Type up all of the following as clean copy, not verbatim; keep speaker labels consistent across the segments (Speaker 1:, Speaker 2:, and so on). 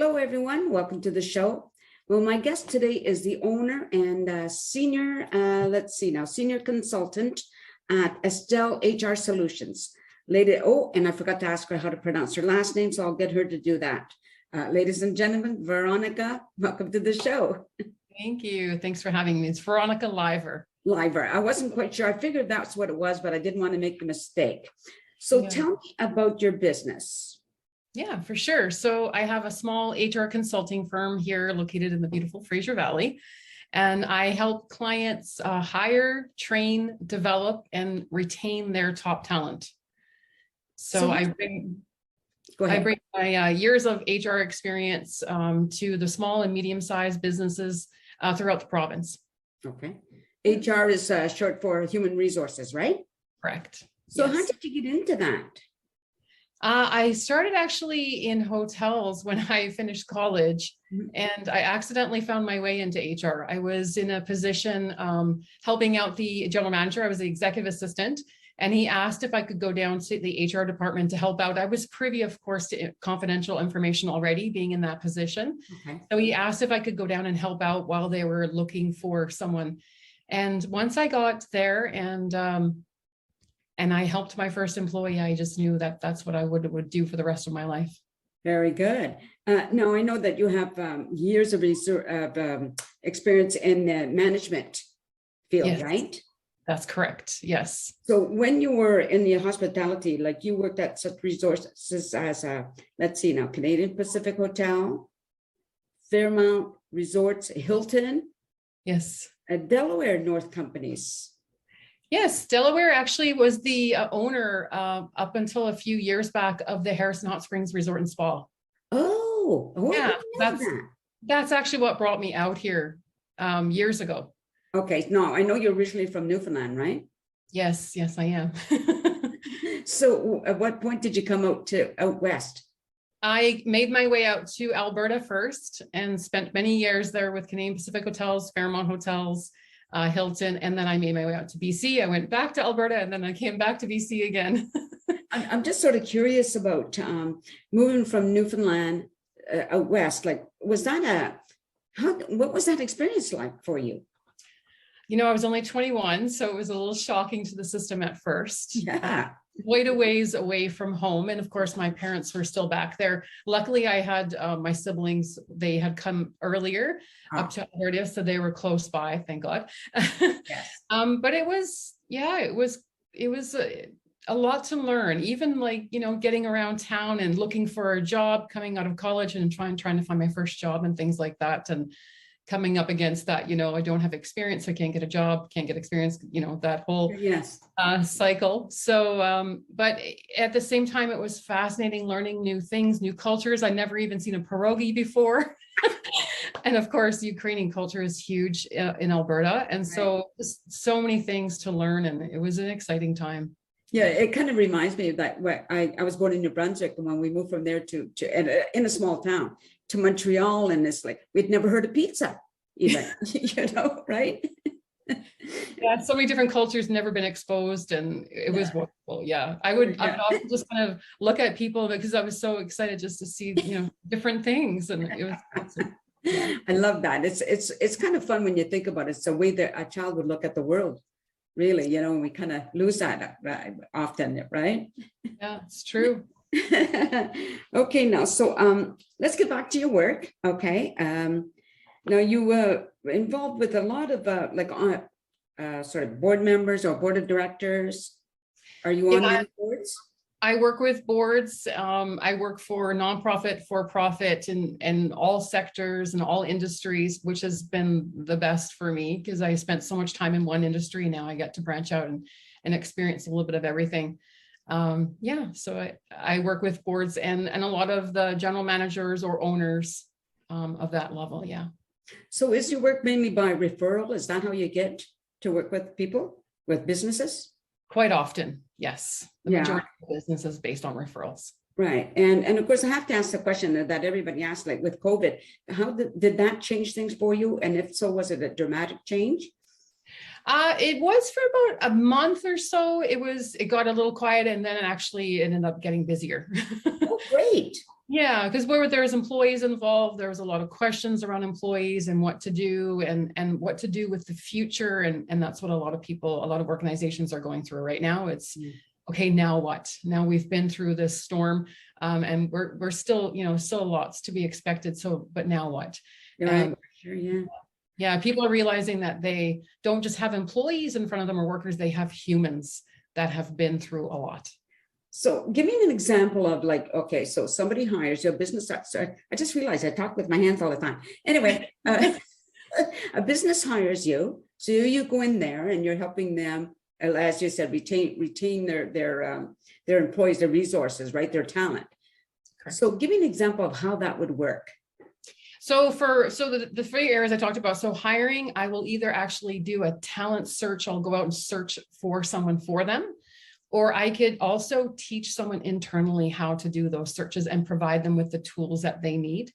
Speaker 1: Hello, everyone. Welcome to the show. Well, my guest today is the owner and senior, senior consultant at Estelle HR Solutions. And I forgot to ask her how to pronounce her last name, so I'll get her to do that. Ladies and gentlemen, Veronica, welcome to the show.
Speaker 2: Thank you. Thanks for having me. It's Veronica Lyver.
Speaker 1: Lyver. I wasn't quite sure. I figured that's what it was, but I didn't want to make a mistake. So tell me about your business.
Speaker 2: Yeah, for sure. So I have a small HR consulting firm here located in the beautiful Fraser Valley, and I help clients hire, train, develop, and retain their top talent. So I bring my years of HR experience to the small and medium-sized businesses throughout the province.
Speaker 1: Okay. HR is short for human resources, right?
Speaker 2: Correct.
Speaker 1: So yes. How did you get into that?
Speaker 2: I started actually in hotels when I finished college, and I accidentally found my way into HR. I was in a position helping out the general manager. I was the executive assistant, and he asked if I could go down to the HR department to help out. I was privy, of course, to confidential information already being in that position. Okay. So he asked if I could go down and help out while they were looking for someone. And once I got there and I helped my first employee, I just knew that that's what I would do for the rest of my life. Very
Speaker 1: good. Now, I know that you have years of experience in the management field, yes. Right?
Speaker 2: That's correct. Yes.
Speaker 1: So when you were in the hospitality, like you worked at such resources as Canadian Pacific Hotel, Fairmont Resorts, Hilton.
Speaker 2: Yes.
Speaker 1: Delaware North companies.
Speaker 2: Yes, Delaware actually was the owner up until a few years back of the Harrison Hot Springs Resort and Spa.
Speaker 1: Oh,
Speaker 2: yeah, that's actually what brought me out here years ago.
Speaker 1: Okay, no, I know you're originally from Newfoundland, right?
Speaker 2: Yes, I am.
Speaker 1: So at what point did you come out west?
Speaker 2: I made my way out to Alberta first and spent many years there with Canadian Pacific Hotels, Fairmont Hotels, Hilton, and then I made my way out to BC. I went back to Alberta, and then I came back to BC again.
Speaker 1: I'm just sort of curious about moving from Newfoundland out west. Like, what was that experience like for you?
Speaker 2: You know, I was only 21, so it was a little shocking to the system at first.
Speaker 1: Yeah.
Speaker 2: Quite a ways away from home. And of course, my parents were still back there. Luckily, I had my siblings, they had come earlier up to Alberta, so they were close by, thank God. Yes. But it was a lot to learn, even like, you know, getting around town and looking for a job, coming out of college and trying to find my first job and things like that. And coming up against that, you know, I don't have experience, so I can't get a job, can't get experience, you know, that whole cycle. So, but at the same time, it was fascinating learning new things, new cultures. I never even seen a pierogi before. And of course, Ukrainian culture is huge in Alberta. And so so many things to learn, and it was an exciting time.
Speaker 1: Yeah, it kind of reminds me of that. I was born in New Brunswick, and when we moved from there to in a small town to Montreal, and it's like we'd never heard of pizza, even, you know, right?
Speaker 2: Yeah, so many different cultures, never been exposed, and it was wonderful. Yeah, I would often just kind of look at people because I was so excited just to see, you know, different things, and it was awesome. Yeah.
Speaker 1: I love that. It's kind of fun when you think about it. It's the way that a child would look at the world. Really, you know, and we kind of lose that often, right?
Speaker 2: Yeah, it's true.
Speaker 1: Okay, now, so let's get back to your work. Okay. Now you were involved with a lot of sort of board members or board of directors. Are you on any boards?
Speaker 2: I work with boards. I work for nonprofit, for-profit, in all sectors and all industries, which has been the best for me because I spent so much time in one industry. Now I get to branch out and experience a little bit of everything. So I work with boards and a lot of the general managers or owners of that level. Yeah.
Speaker 1: So is your work mainly by referral? Is that how you get to work with people, with businesses?
Speaker 2: Quite often, yes. The majority of business is based on referrals.
Speaker 1: Right. And of course, I have to ask the question that everybody asks, like with COVID, how did that change things for you? And if so, was it a dramatic change?
Speaker 2: It was for about a month or so. It got a little quiet, and then it actually ended up getting busier.
Speaker 1: Oh, great.
Speaker 2: Yeah, because where there's employees involved, there was a lot of questions around employees and what to do and what to do with the future. And that's what a lot of people, a lot of organizations are going through right now. It's okay, now what? Now we've been through this storm, and we're still, still lots to be expected. So, but now what?
Speaker 1: Right. Sure, yeah.
Speaker 2: Yeah, people are realizing that they don't just have employees in front of them or workers, they have humans that have been through a lot.
Speaker 1: So give me an example of like, okay, so somebody hires you, a business, sorry, I just realized I talk with my hands all the time. Anyway, a business hires you, so you go in there and you're helping them, as you said, retain their employees, their resources, right, their talent. Correct. So give me an example of how that would work.
Speaker 2: So the three areas I talked about, so hiring, I will either actually do a talent search, I'll go out and search for someone for them, or I could also teach someone internally how to do those searches and provide them with the tools that they need.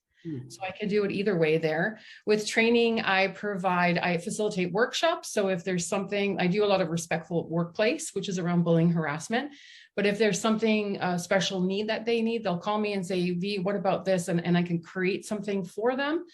Speaker 2: So I could do it either way there. With training, I facilitate workshops. So if there's something, I do a lot of respectful workplace, which is around bullying, harassment. But if there's something special need that they need, they'll call me and say, V, what about this? And I can create something for them.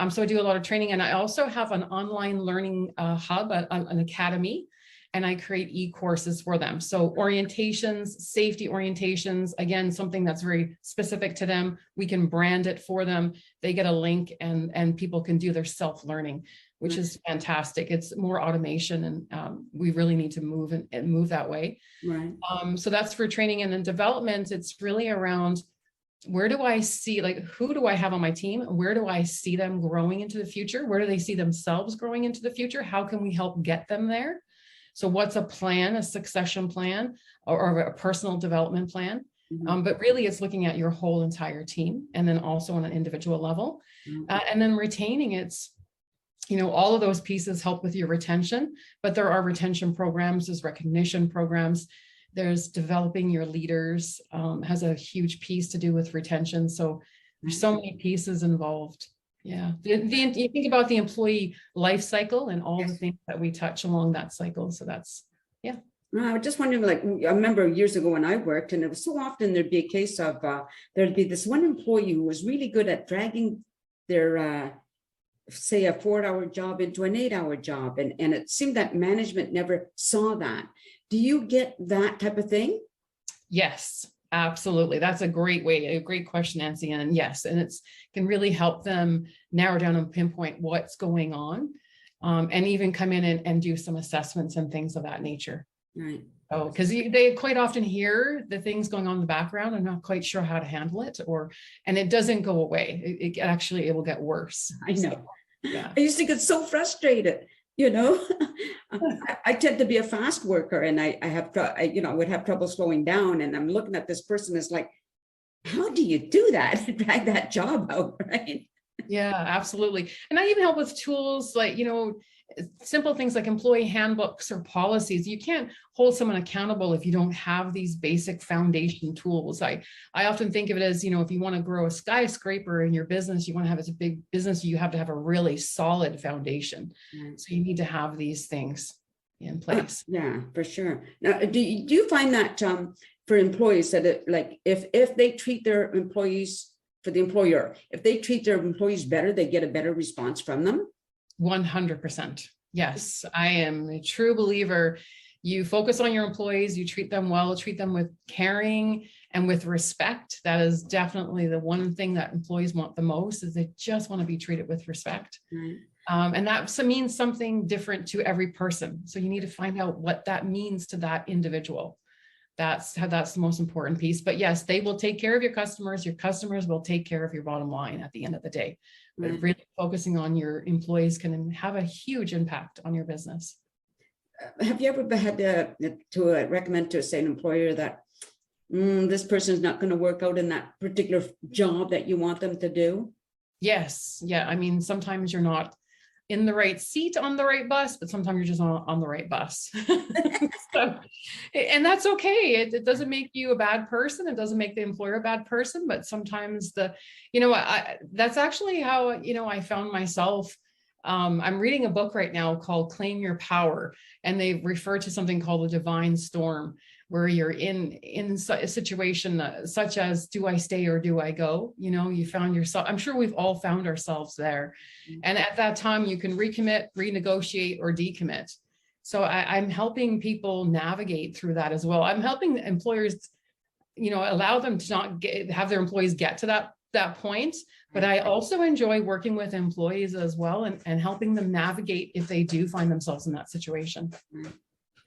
Speaker 2: So I do a lot of training. And I also have an online learning hub, an academy, and I create e-courses for them. So orientations, safety orientations, again, something that's very specific to them. We can brand it for them. They get a link and people can do their self-learning, which is fantastic. It's more automation and we really need to move and move that way. Right. So that's for training. And then development, it's really around where do I see, like, who do I have on my team? Where do I see them growing into the future? Where do they see themselves growing into the future? How can we help get them there? So what's a plan, a succession plan, or a personal development plan? But really it's looking at your whole entire team and then also on an individual level. And then retaining, it's, all of those pieces help with your retention, but there are retention programs, there's recognition programs, there's developing your leaders, has a huge piece to do with retention. So there's so many pieces involved. Yeah. You think about the employee life cycle and all the things that we touch along that cycle. So that's, yeah.
Speaker 1: I was just wondering, like, I remember years ago when I worked, and it was so often there'd be a case of, there'd be this one employee who was really good at dragging their, say, a 4-hour job into an 8-hour job. And it seemed that management never saw that. Do you get that type of thing?
Speaker 2: Yes. Absolutely. That's a great question, Nancy. And yes, and it's can really help them narrow down and pinpoint what's going on, and even come in and do some assessments and things of that nature. Right. Oh, because they quite often hear the things going on in the background and not quite sure how to handle it, and it doesn't go away. It will get worse.
Speaker 1: I know. So, yeah. I used to get so frustrated. I tend to be a fast worker, and I would have trouble slowing down. And I'm looking at this person as like, how do you do that? Drag that job out, right?
Speaker 2: Yeah, absolutely. And I even help with tools like, simple things like employee handbooks or policies. You can't hold someone accountable if you don't have these basic foundation tools. I often think of it as, if you want to grow a skyscraper in your business, you want to have, it's a big business, you have to have a really solid foundation. So you need to have these things in place.
Speaker 1: Yeah, for sure. Now, do you find that for employees that if they treat their employees, for the employer, if they treat their employees better, they get a better response from them?
Speaker 2: 100%. Yes, I am a true believer. You focus on your employees, you treat them well, treat them with caring and with respect. That is definitely the one thing that employees want the most, is they just want to be treated with respect. Right. And that means something different to every person. So you need to find out what that means to that individual. That's the most important piece. But yes, they will take care of your customers will take care of your bottom line at the end of the day. But really focusing on your employees can have a huge impact on your business.
Speaker 1: Have you ever had to recommend to, say, an employer that this person is not going to work out in that particular job that you want them to do? Yes. Yeah. I mean, sometimes you're not in the right seat on the right bus, but sometimes you're just on the right bus. So, and that's okay. It doesn't make you a bad person. It doesn't make the employer a bad person, but sometimes that's actually how, I found myself
Speaker 2: I'm reading a book right now called Claim Your Power, and they refer to something called the divine storm, where you're in a situation such as, do I stay or do I go? You know, you found yourself, I'm sure we've all found ourselves there. And at that time, you can recommit, renegotiate, or decommit. So I'm helping people navigate through that as well. I'm helping employers, you know, allow them to not have their employees get to that point. But I also enjoy working with employees as well, and helping them navigate if they do find themselves in that situation.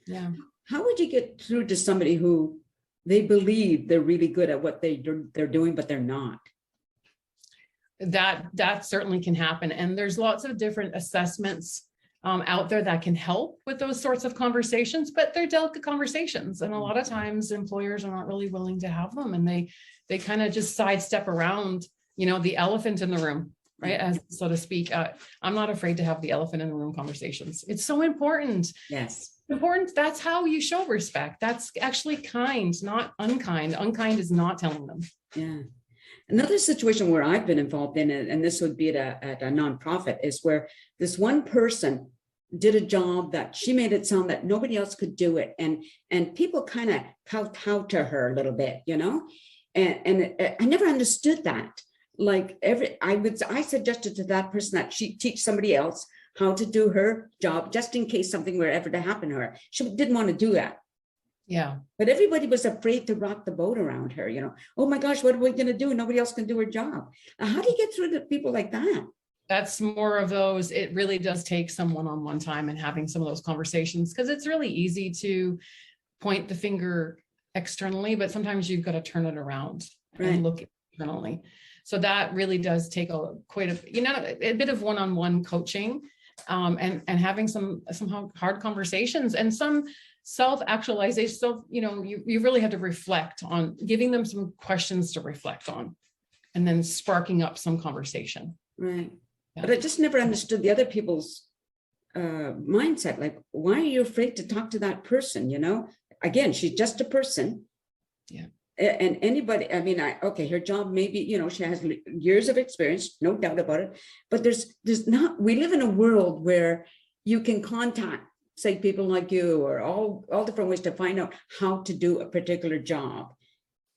Speaker 2: Yeah.
Speaker 1: How would you get through to somebody who they believe they're really good at what they're doing, but they're not?
Speaker 2: That certainly can happen. And there's lots of different assessments out there that can help with those sorts of conversations, but they're delicate conversations. And a lot of times employers are not really willing to have them, and they kind of just sidestep around, you know, the elephant in the room, right? As so to speak. I'm not afraid to have the elephant in the room conversations. It's so important.
Speaker 1: Yes.
Speaker 2: Important. That's how you show respect. That's actually kind, not unkind. Unkind is not telling them.
Speaker 1: Yeah. Another situation where I've been involved in it, and this would be at a nonprofit, is where this one person did a job that she made it sound that nobody else could do it. And people kind of kowtowed to her a little bit, you know, and I never understood that. Like I suggested to that person that she teach somebody else how to do her job, just in case something were ever to happen to her. She didn't want to do that.
Speaker 2: Yeah.
Speaker 1: But everybody was afraid to rock the boat around her, you know. Oh my gosh, what are we going to do? Nobody else can do her job. Now, how do you get through to people like that?
Speaker 2: That's more of those. It really does take some one-on-one time and having some of those conversations, because it's really easy to point the finger externally, but sometimes you've got to turn it around and look internally. So that really does take quite a bit of one-on-one coaching, and having some hard conversations and some self-actualization. So, you know, you really have to reflect on giving them some questions to reflect on, and then sparking up some conversation.
Speaker 1: Right.
Speaker 2: Yeah.
Speaker 1: But I just never understood the other people's mindset. Like, why are you afraid to talk to that person? You know, again, she's just a person.
Speaker 2: Yeah.
Speaker 1: And anybody, I mean, okay, her job, maybe, you know, she has years of experience, no doubt about it. But there's not, we live in a world where you can contact, say, people like you, or all different ways to find out how to do a particular job.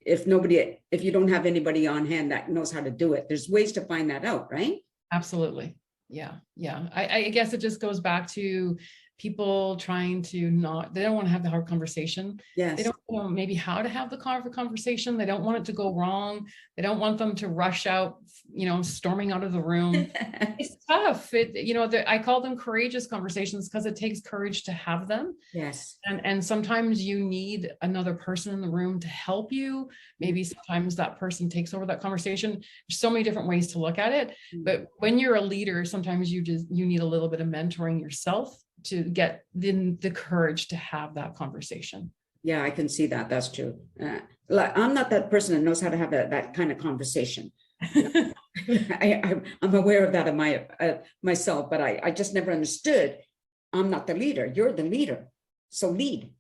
Speaker 1: If you don't have anybody on hand that knows how to do it, there's ways to find that out, right?
Speaker 2: Absolutely. Yeah. Yeah. I guess it just goes back to people trying to they don't want to have the hard conversation.
Speaker 1: Yes.
Speaker 2: They don't know maybe how to have the conversation. They don't want it to go wrong. They don't want them to rush out, you know, storming out of the room. It's tough. I call them courageous conversations because it takes courage to have them.
Speaker 1: Yes.
Speaker 2: And sometimes you need another person in the room to help you. Maybe sometimes that person takes over that conversation. There's so many different ways to look at it. But when you're a leader, sometimes you need a little bit of mentoring yourself to get the courage to have that conversation.
Speaker 1: Yeah, I can see that. That's true. I'm not that person that knows how to have that kind of conversation. I'm aware of that in myself, but I just never understood. I'm not the leader. You're the leader. So lead.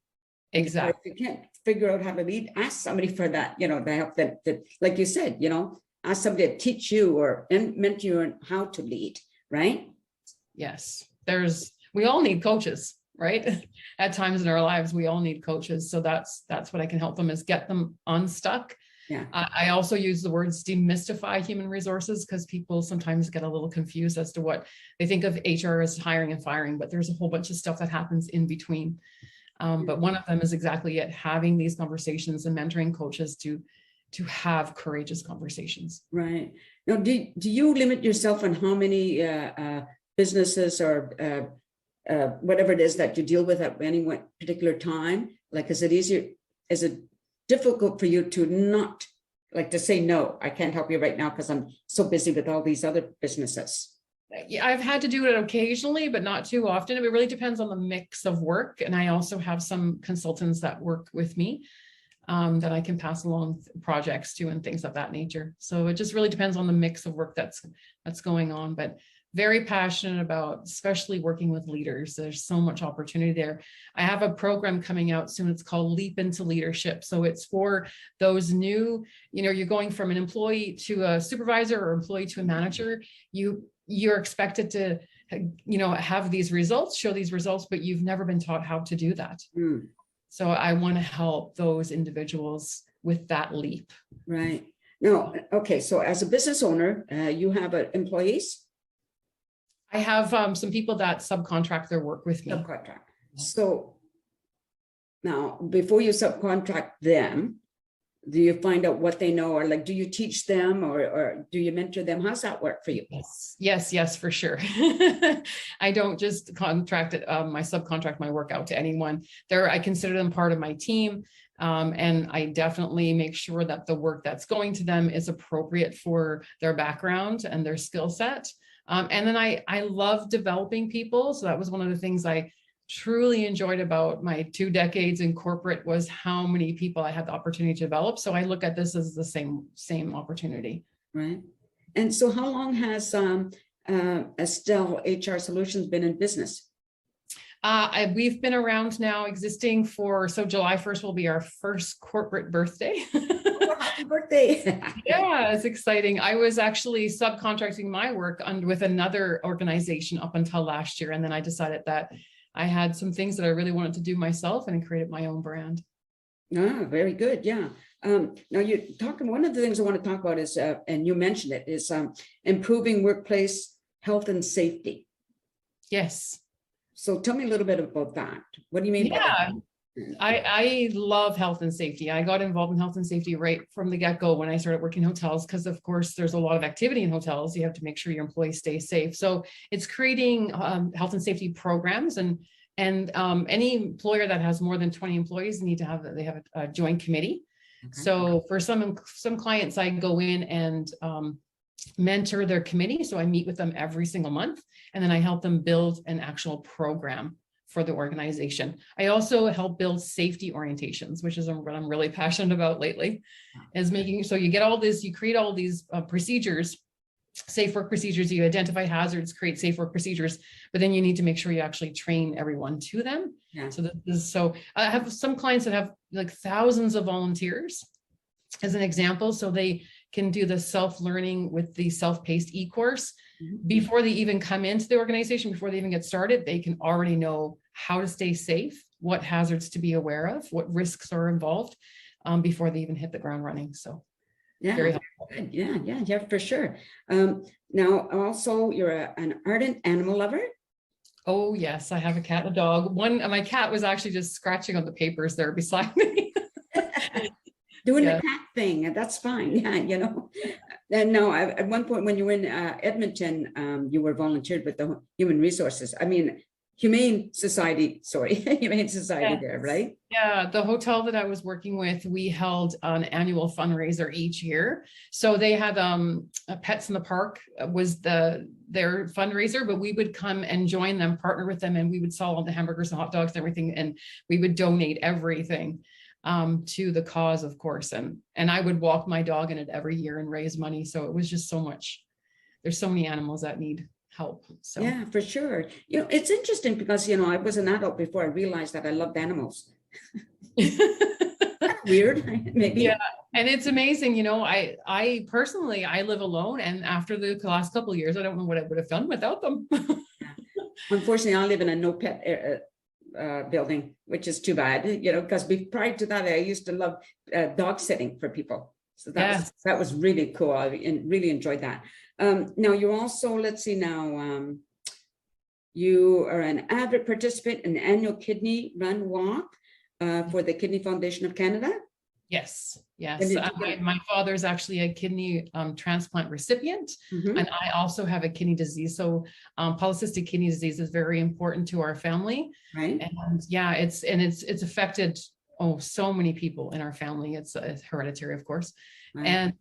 Speaker 2: Exactly.
Speaker 1: If you can't figure out how to lead, ask somebody for that, you know, to help that, like you said, you know, ask somebody to teach you or mentor you on how to lead, right?
Speaker 2: Yes. We all need coaches, right? At times in our lives, we all need coaches. So that's what I can help them, is get them unstuck.
Speaker 1: Yeah.
Speaker 2: I also use the words demystify human resources, because people sometimes get a little confused as to what they think of HR as hiring and firing, but there's a whole bunch of stuff that happens in between. But one of them is exactly it, having these conversations and mentoring coaches to have courageous conversations.
Speaker 1: Right. Now, do you limit yourself on how many businesses or whatever it is that you deal with at any one particular time? Like, is it difficult for you to not, like, to say, no, I can't help you right now because I'm so busy with all these other businesses?
Speaker 2: Yeah, I've had to do it occasionally, but not too often. It really depends on the mix of work. And I also have some consultants that work with me that I can pass along projects to and things of that nature. So it just really depends on the mix of work that's going on. But very passionate about, especially working with leaders. There's so much opportunity there. I have a program coming out soon. It's called Leap into Leadership. So it's for those new, you're going from an employee to a supervisor or employee to a manager. You're expected to have these results, show these results, but you've never been taught how to do that.
Speaker 1: Mm,
Speaker 2: So I want to help those individuals with that leap.
Speaker 1: right. No, okay. So as a business owner, you have employees?
Speaker 2: I have some people that subcontract their work with me.
Speaker 1: Subcontract. So now, before you subcontract them, do you find out what they know, or like, do you teach them, or do you mentor them? How's that work for you?
Speaker 2: Yes, for sure. I don't just subcontract my work out to anyone. I consider them part of my team. And I definitely make sure that the work that's going to them is appropriate for their background and their skill set. And then I love developing people. So that was one of the things I truly enjoyed about my 2 decades in corporate, was how many people I had the opportunity to develop. So I look at this as the same opportunity.
Speaker 1: Right. And so how long has Estelle HR Solutions been in business?
Speaker 2: We've been around now, existing so July 1st will be our first corporate birthday.
Speaker 1: Oh, happy birthday.
Speaker 2: Yeah, it's exciting. I was actually subcontracting my work with another organization up until last year. And then I decided that I had some things that I really wanted to do myself, and created my own brand.
Speaker 1: Ah, very good. Yeah. Now you're talking, one of the things I want to talk about is, and you mentioned it, is improving workplace health and safety.
Speaker 2: Yes.
Speaker 1: So tell me a little bit about that. What do you mean by that?
Speaker 2: I love health and safety. I got involved in health and safety right from the get-go when I started working in hotels, because of course there's a lot of activity in hotels. You have to make sure your employees stay safe. So it's creating health and safety programs, and any employer that has more than 20 employees have a joint committee. Okay. So for some clients, I go in and mentor their committee. So I meet with them every single month, and then I help them build an actual program for the organization. I also help build safety orientations, which is what I'm really passionate about lately, is making so you create all these procedures, safe work procedures, you identify hazards, create safe work procedures, but then you need to make sure you actually train everyone to them. Yeah. So I have some clients that have like thousands of volunteers as an example. So they can do the self-learning with the self-paced e-course. Mm-hmm. Before they even come into the organization, before they even get started, they can already know how to stay safe, what hazards to be aware of, what risks are involved before they even hit the ground running. So
Speaker 1: yeah, very helpful. Yeah, for sure. Now, also, you're an ardent animal lover.
Speaker 2: Oh, yes, I have a cat and a dog. My cat was actually just scratching on the papers there beside me.
Speaker 1: Doing the cat thing, and that's fine. Yeah, And no, at one point when you were in Edmonton, you were volunteered with the Humane Society there, right?
Speaker 2: Yeah, the hotel that I was working with, we held an annual fundraiser each year. So they had Pets in the Park was their fundraiser, but we would come and join them, partner with them, and we would sell all the hamburgers and hot dogs and everything, and we would donate everything to the cause, of course. And I would walk my dog in it every year and raise money. So it was just so much. There's so many animals that need help. So
Speaker 1: yeah, for sure. It's interesting because I was an adult before I realized that I loved animals. Weird, maybe.
Speaker 2: Yeah, and it's amazing. I personally live alone, and after the last couple of years, I don't know what I would have done without them.
Speaker 1: Unfortunately, I live in a no pet building, which is too bad, because prior to that, I used to love dog sitting for people. So that was really cool. I really enjoyed that. Now you also, let's see now, you are an avid participant in the annual kidney run walk for the Kidney Foundation of Canada.
Speaker 2: Yes. My father's actually a kidney transplant recipient, mm-hmm. and I also have a kidney disease. So polycystic kidney disease is very important to our family, right? And yeah, it's affected so many people in our family. It's hereditary, of course, right. And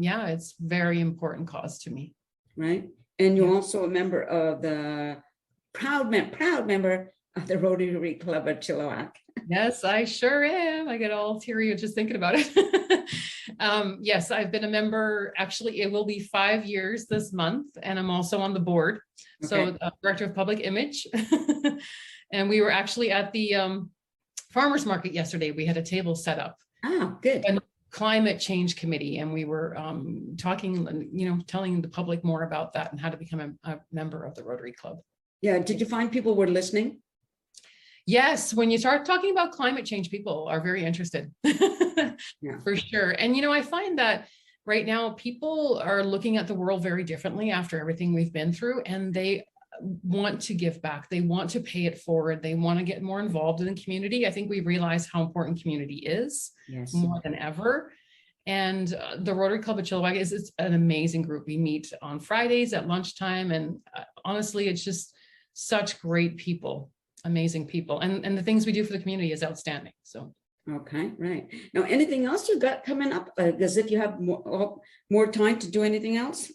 Speaker 2: it's very important cause to me. Right,
Speaker 1: and you're also a member of the proud member of the Rotary Club of Chilliwack.
Speaker 2: Yes, I sure am. I get all teary just thinking about it. Yes, I've been a member. Actually, it will be 5 years this month, and I'm also on the board. Okay. So Director of Public Image. And we were actually at the farmers market yesterday. We had a table set up.
Speaker 1: Oh, good.
Speaker 2: And climate change committee, and we were talking, telling the public more about that and how to become a member of the Rotary Club.
Speaker 1: Yeah. Did you find people were listening?
Speaker 2: Yes, when you start talking about climate change, people are very interested.
Speaker 1: Yeah.
Speaker 2: For sure. And, I find that right now people are looking at the world very differently after everything we've been through, and they want to give back. They want to pay it forward. They want to get more involved in the community. I think we realize how important community is more than ever. And the Rotary Club of Chilliwack is an amazing group. We meet on Fridays at lunchtime. And honestly, it's just such great people, amazing people. And the things we do for the community is outstanding. So.
Speaker 1: Okay, right. Now, anything else you got coming up? As if you have more time to do anything else?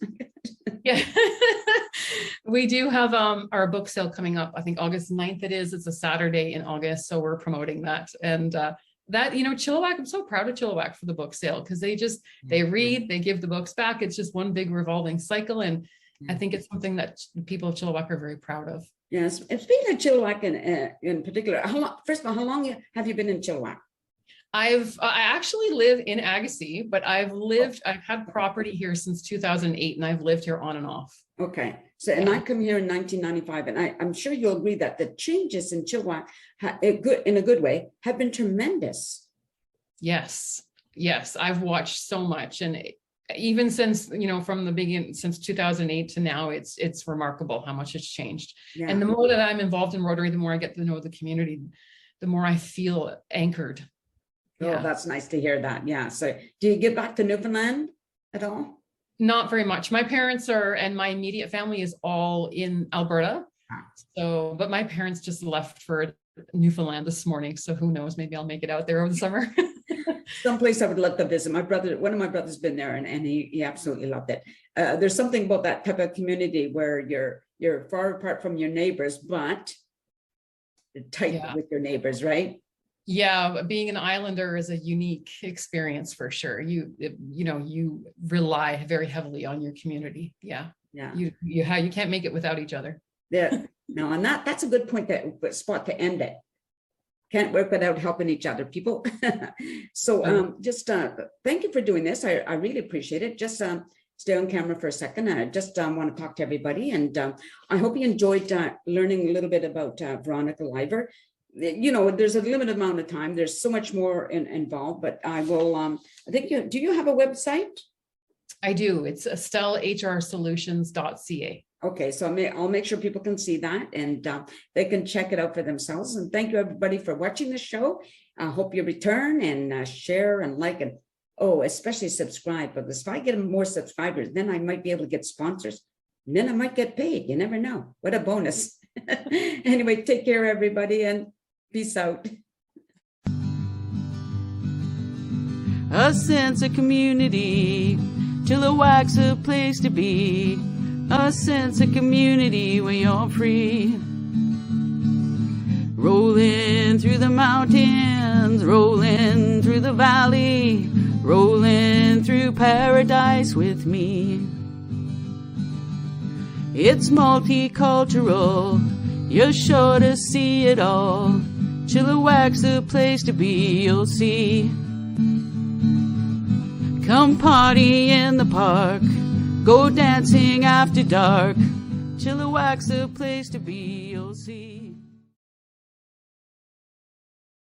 Speaker 2: Yeah, we do have our book sale coming up. I think August 9th it is. It's a Saturday in August. So we're promoting that. And Chilliwack, I'm so proud of Chilliwack for the book sale, because they read, they give the books back. It's just one big revolving cycle. And I think it's something that the people of Chilliwack are very proud of.
Speaker 1: Yes. And speaking of Chilliwack in particular, first of all, how long have you been in Chilliwack?
Speaker 2: I actually live in Agassiz, but I've had property here since 2008, and I've lived here on and off.
Speaker 1: Okay. So, and I come here in 1995, and I'm sure you'll agree that the changes in Chilliwack, in a good way, have been tremendous. Yes.
Speaker 2: I've watched so much. And even since, from the beginning, since 2008 to now, it's remarkable how much it's changed. Yeah. And the more that I'm involved in Rotary, the more I get to know the community, the more I feel anchored.
Speaker 1: Oh, that's nice to hear that. Yeah. So do you get back to Newfoundland at all?
Speaker 2: Not very much. My parents and my immediate family is all in Alberta. So, but my parents just left for Newfoundland this morning. So who knows, maybe I'll make it out there over the summer.
Speaker 1: Someplace I would love to visit. One of my brothers been there, and he absolutely loved it. There's something about that type of community where you're far apart from your neighbors, but tight with your neighbors, right?
Speaker 2: Yeah, being an islander is a unique experience for sure. You rely very heavily on your community. Yeah. You can't make it without each other.
Speaker 1: Yeah. No, and that's a good spot to end it. Can't work without helping each other, people. So just thank you for doing this. I really appreciate it. Just stay on camera for a second. I just want to talk to everybody, and I hope you enjoyed learning a little bit about Veronica Lyver. There's a limited amount of time. There's so much more involved, but I will, I think do you have a website?
Speaker 2: I do. It's estellehrsolutions.ca.
Speaker 1: Okay. So I'll make sure people can see that, and they can check it out for themselves. And thank you everybody for watching the show. I hope you return and share and like, and especially subscribe, because if I get more subscribers, then I might be able to get sponsors, and then I might get paid. You never know. What a bonus. Anyway, take care everybody, and peace out.
Speaker 3: A sense of community, Chilliwack's a place to be. A sense of community where you're free. Rolling through the mountains, rolling through the valley, rolling through paradise with me. It's multicultural, you're sure to see it all. Chilliwack's the place to be, you'll see. Come party in the park, go dancing after dark. Chilliwack's the place to be, you'll see.